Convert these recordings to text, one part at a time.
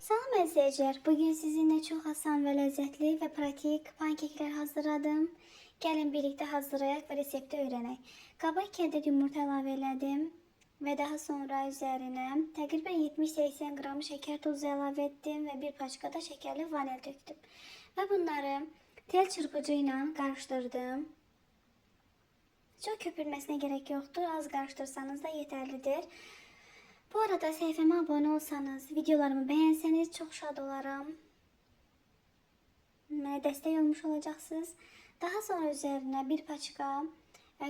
Salam izleyiciler. Bugün sizinle çok asan ve lezzetli ve pratik pankekler hazırladım. Gelin birlikte hazırlayaq ve resepti öğrenək. Qaba 2 adet yumurta əlavə elədim və daha sonra üzərinə təqribən 70-80 qram şəkər tozu əlavə etdim və bir paçka da şəkərli vanil döktüm. Və bunları tel çırpıcı ilə qarışdırdım. Çox köpürməsinə gerek yoxdur. Az qarışdırsanız da yetərlidir. Bu arada sayfama abone olsanız, videolarımı beğenseniz çok şad olaram. Mənə dəstək olmuş olacaqsınız. Daha sonra üzerine bir paçka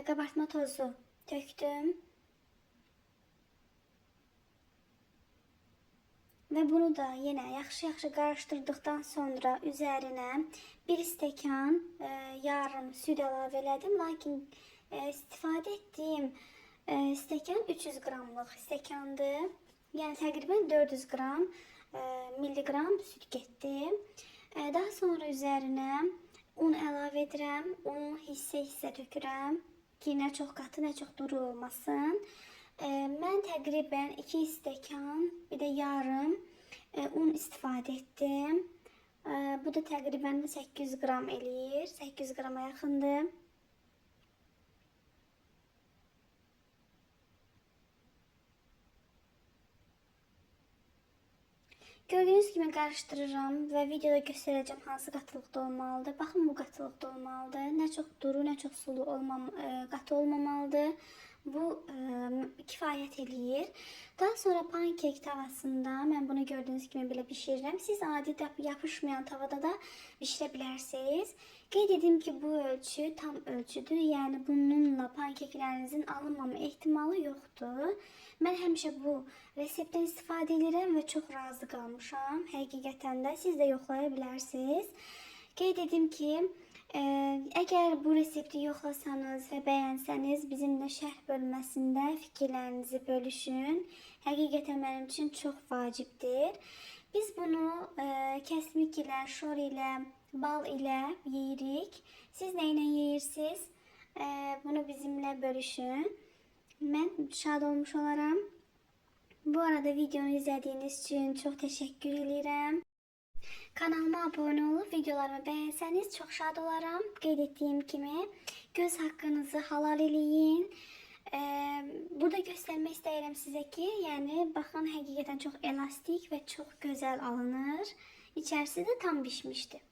kabartma tozu döktüm. Ve bunu da yine yaxşı qarışdırdıqdan sonra üzerine bir stəkan yarım süd əlavə elədim. Lakin istifadə etdiyim stəkan 300 qramlıq stəkandır. Yəni təqribən 400 qram milliqram süd getdi. Daha sonra üzərinə un əlavə edirəm. Unu hissə tökürəm ki, nə çox qatı, nə çox duru olmasın. Mən təqribən 2 stəkan, bir də yarım un istifadə etdim. Bu da təqribən 800 qram eləyir. 800 qrama yaxındır. Gördüğünüz gibi karıştırıram ve videoda göstereceğim hansı qatılıqda olmalıdır. Baxın bu qatılıqda olmalıdır. Nə çox duru, nə çox sulu qatı olmamalıdır. Bu kifayət eləyir. Daha sonra pankek tavasında mən bunu gördüğünüz gibi belə bişirirəm. Siz adi yapışmayan tavada da bişirə bilərsiniz. Qeyd edim ki, bu ölçü tam ölçüdür. Yəni bununla pankeklərinizin alınmama ehtimalı yoxdur. Mən həmişə bu reseptdən istifadə edirəm və çox razı qalmışam. Həqiqətən də siz də yoxlaya bilərsiniz. Qeyd edim ki, əgər bu resepti yoxlasanız və bəyənsəniz bizimlə şərh bölməsində fikirlərinizi bölüşün. Həqiqətən mənim üçün çox vacibdir. Biz bunu kəsmik ilə, şor ilə, bal ilə yeyirik. Siz nə ilə yeyirsiniz? Bunu bizimlə bölüşün. Mən şad olmuş olaram. Bu arada videonu izlediğiniz için çok teşekkür ederim. Kanalıma abone olup videolarımı beğenseniz çok şad olaram. Qeyd etdiyim kimi göz hakkınızı halal eləyin. Burada göstermek istəyirəm sizə ki, yəni baxın həqiqətən çox elastik və çox gözəl alınır. İçərisi də tam pişmişdi.